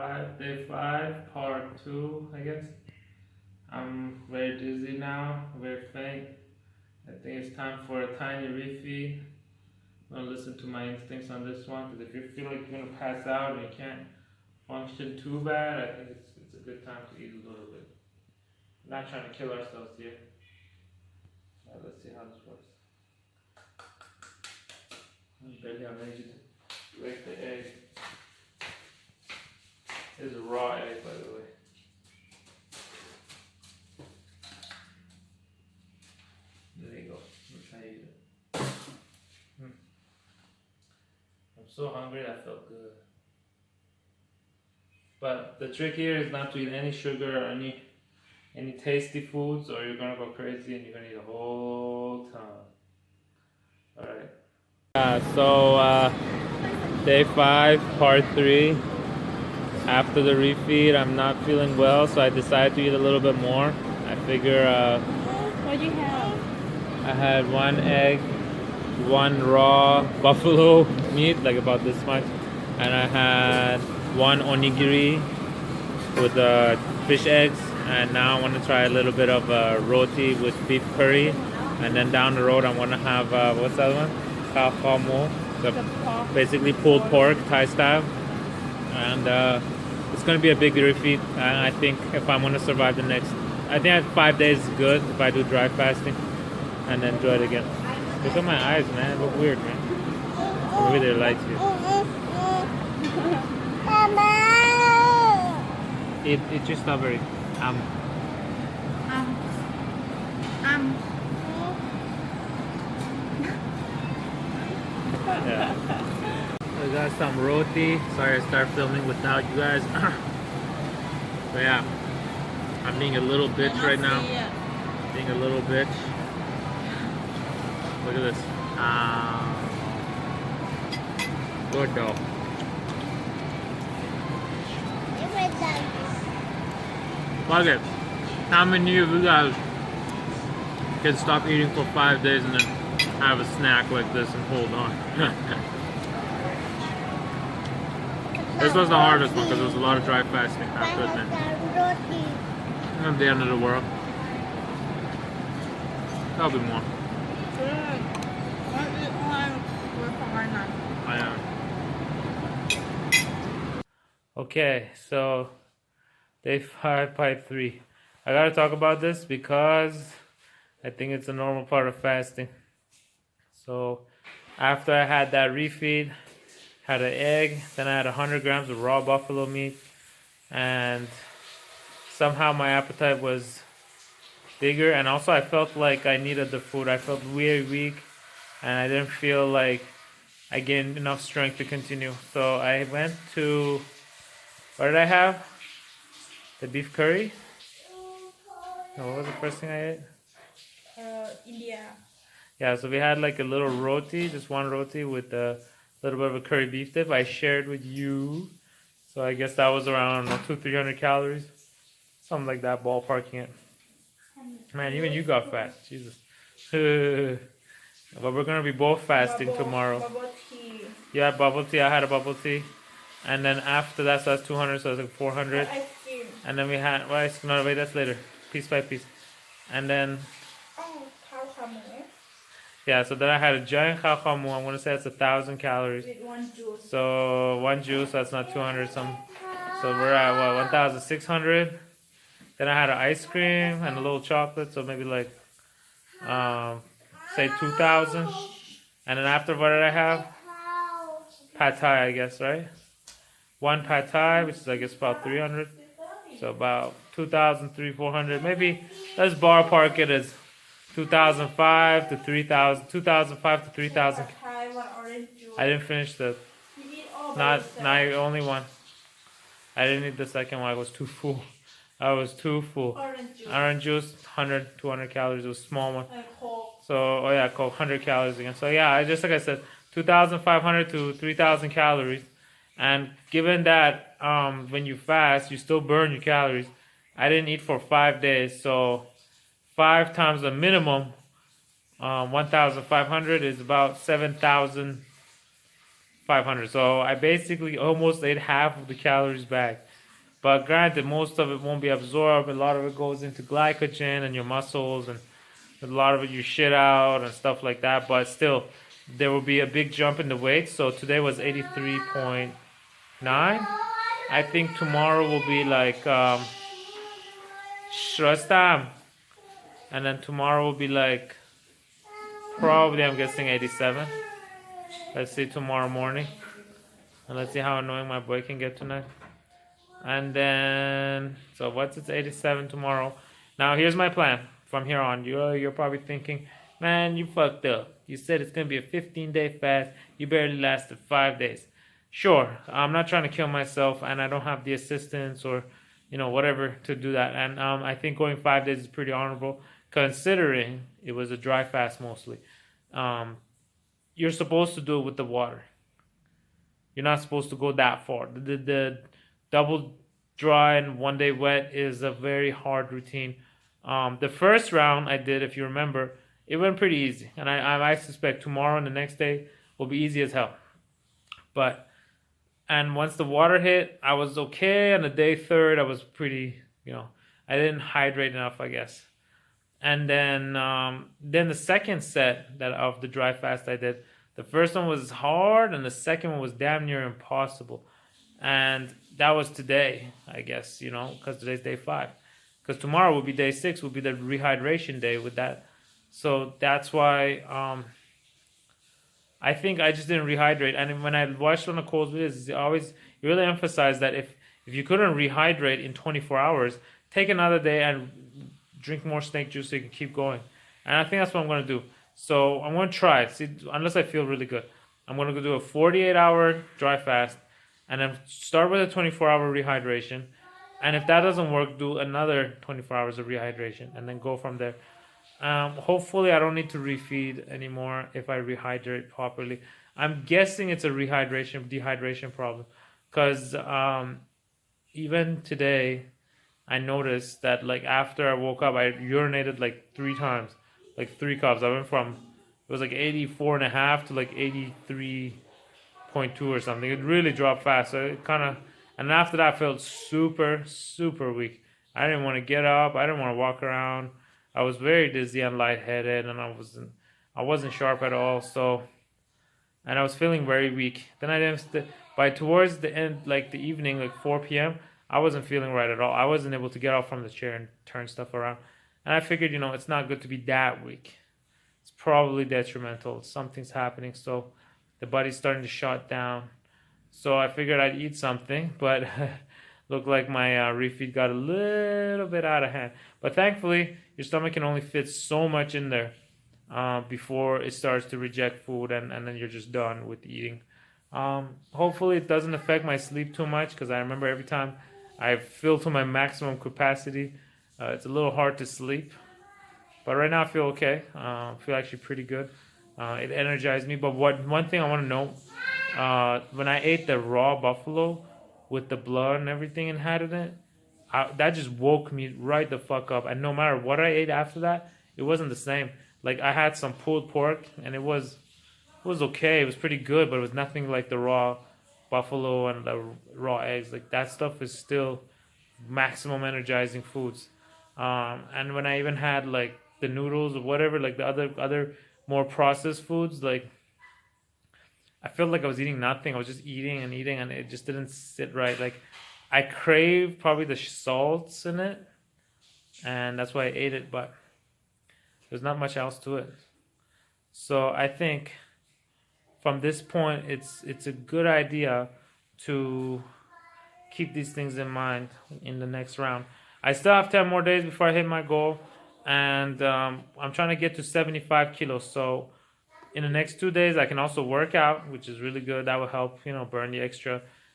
Day 5, part 2, I guess. I'm very dizzy now, very faint. I think it's time for a tiny refeed. I'm gonna listen to my instincts on this one because if you feel like you're gonna pass out and you can't function too bad, I think it's a good time to eat a little bit. We're not trying to kill ourselves here. Let's see how this works. I'm barely on ready to break the egg. This is a raw egg, by the way. There you go. Let's try to eat it. I'm so hungry, that felt good. But the trick here is not to eat any sugar or any tasty foods, or you're gonna go crazy and you're gonna eat a whole ton. Alright. Day 5, part 3. After the refeed, I'm not feeling well, so I decided to eat a little bit more. I figure. What do you have? I had 1 egg, 1 raw buffalo meat, like about this much, and I had 1 onigiri with fish eggs, and now I want to try a little bit of roti with beef curry, and then down the road I want to have what's that one? Khao basically pulled pork, Thai style, and it's going to be a big refeed. And I think if I'm going to survive the next, I think 5 days is good if I do dry fasting, and then do it again. Look at my eyes, man. They look weird, man. Maybe they like you. Eat your strawberry. Yeah. I got some roti. Sorry I started filming without you guys. But yeah, I'm being a little bitch right now. Being a little bitch. Look at this. Good though. Fuck it. How many of you guys can stop eating for 5 days and then have a snack like this and hold on? This was the hardest one because there was a lot of dry fasting after it. Not the end of the world. That'll be more. I am. Okay, so day 5, part 3. I gotta talk about this because I think it's a normal part of fasting. So after I had that refeed, had an egg, then I had 100 grams of raw buffalo meat, and somehow my appetite was bigger, and also I felt like I needed the food. I felt very weak, and I didn't feel like I gained enough strength to continue. So I went to, what did I have? The beef curry? No, what was the first thing I ate? India. Yeah, so we had like a little roti, just 1 roti with a little bit of a curry beef dip. I shared with you. So I guess that was around 200-300 calories. Something like that, ballparking it. Man, even you got fat. Jesus. But we're going to be both fasting tomorrow. Bubble tea. You had bubble tea, I had a bubble tea. And then after that, so that's 200, so that's like 400. Ice cream. And then we had, well, no, wait, that's later. Piece by piece. And then, yeah, so then I had a giant khao khao mu. I'm going to say it's 1,000 calories. With 1 juice. So 1 juice, that's not 200 some. So we're at what, 1,600. Then I had an ice cream and a little chocolate, so maybe like, say 2,000. And then after, what did I have? Pad Thai, I guess, right? 1 Pad Thai, which is I guess about 300. So about 2,000, 400. Maybe let's ballpark it as 2,005 to 3,000. 2,005 to 3,000. I didn't finish the. Not only one. I didn't eat the second one. I was too full. I was too full. Orange juice, 100, 200 calories. It was a small one. So, oh yeah, Coke, 100 calories again. So yeah, I just, like I said, 2,500 to 3,000 calories. And given that when you fast, you still burn your calories. I didn't eat for 5 days, so 5 times the minimum, 1,500 is about 7,500. So I basically almost ate half of the calories back. But granted, most of it won't be absorbed. A lot of it goes into glycogen and your muscles, and a lot of it you shit out and stuff like that. But still, there will be a big jump in the weight. So today was 83.9. I think tomorrow will be like Shrastam. And then tomorrow will be like probably, I'm guessing, 87. Let's see tomorrow morning. And let's see how annoying my boy can get tonight. And then, so what's it's 87 tomorrow. Now here's my plan from here on. You're probably thinking, man, you fucked up. You said it's gonna be a 15-day fast. You barely lasted 5 days. Sure, I'm not trying to kill myself, and I don't have the assistance or, whatever to do that. And I think going 5 days is pretty honorable, considering it was a dry fast mostly. You're supposed to do it with the water. You're not supposed to go that far. The double dry and 1 day wet is a very hard routine. The first round I did, if you remember, it went pretty easy. And I suspect tomorrow and the next day will be easy as hell. And once the water hit, I was okay. On the day third, I was pretty, I didn't hydrate enough, I guess. And then the second set of the dry fast I did, the first one was hard and the second one was damn near impossible. And that was today, I guess, because today's day 5. Because tomorrow will be day 6, will be the rehydration day with that. So that's why I think I just didn't rehydrate. And when I watched one of Cole's videos, he really emphasized that if you couldn't rehydrate in 24 hours, take another day and drink more snake juice so you can keep going. And I think that's what I'm going to do. So I'm going to try it. See, unless I feel really good. I'm going to go do a 48-hour dry fast and then start with a 24-hour rehydration. And if that doesn't work, do another 24 hours of rehydration and then go from there. Hopefully I don't need to refeed anymore if I rehydrate properly. I'm guessing it's a dehydration problem. Because even today, I noticed that like after I woke up, I urinated like 3 times. Like 3 cups. I went from, it was like 84.5 to like 83.2 or something. It really dropped fast. So it kind of, and after that I felt super, super weak. I didn't want to get up. I didn't want to walk around. I was very dizzy and lightheaded, and I wasn't sharp at all. So, and I was feeling very weak. Then I didn't, by towards the end, like the evening, like 4 p.m., I wasn't feeling right at all. I wasn't able to get off from the chair and turn stuff around. And I figured, it's not good to be that weak. It's probably detrimental. Something's happening. So the body's starting to shut down. So I figured I'd eat something, but looked like my refeed got a little bit out of hand. But thankfully, your stomach can only fit so much in there before it starts to reject food, and then you're just done with eating. Hopefully it doesn't affect my sleep too much, because I remember every time I fill to my maximum capacity, it's a little hard to sleep. But right now I feel okay. I feel actually pretty good. It energized me. But one thing I want to know, when I ate the raw buffalo with the blood and everything and had in it, that just woke me right the fuck up. And no matter what I ate after that, it wasn't the same. Like I had some pulled pork and it was okay. It was pretty good, but it was nothing like the raw buffalo and the raw eggs. Like that stuff is still maximum energizing foods. And when I even had like the noodles or whatever, like the other more processed foods, like I felt like I was eating nothing. I was just eating, and it just didn't sit right. Like I craved probably the salts in it, and that's why I ate it. But there's not much else to it. So I think from this point, it's a good idea to keep these things in mind in the next round. I still have 10 more days before I hit my goal, and I'm trying to get to 75 kilos. So in the next 2 days, I can also work out, which is really good. That will help, burn the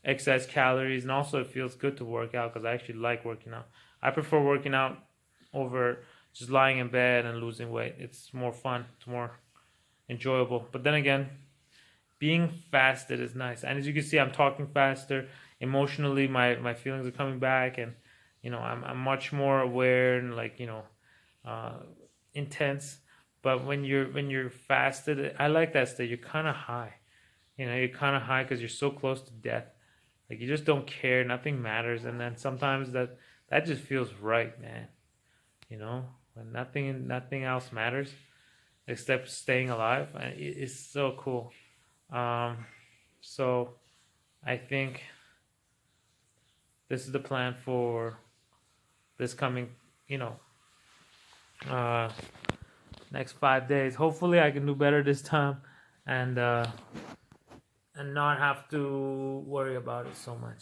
excess calories, and also it feels good to work out because I actually like working out. I prefer working out over just lying in bed and losing weight. It's more fun. It's more enjoyable. But then again, being fasted is nice. And as you can see, I'm talking faster. Emotionally, my feelings are coming back, and I'm much more aware and intense. But when you're fasted, I like that state. You're kind of high. You're kind of high because you're so close to death. Like you just don't care, nothing matters, and then sometimes that just feels right, man. You know, when nothing else matters except staying alive. It's so cool. So I think this is the plan for this coming, you know, next 5 days. Hopefully, I can do better this time, and not have to worry about it so much.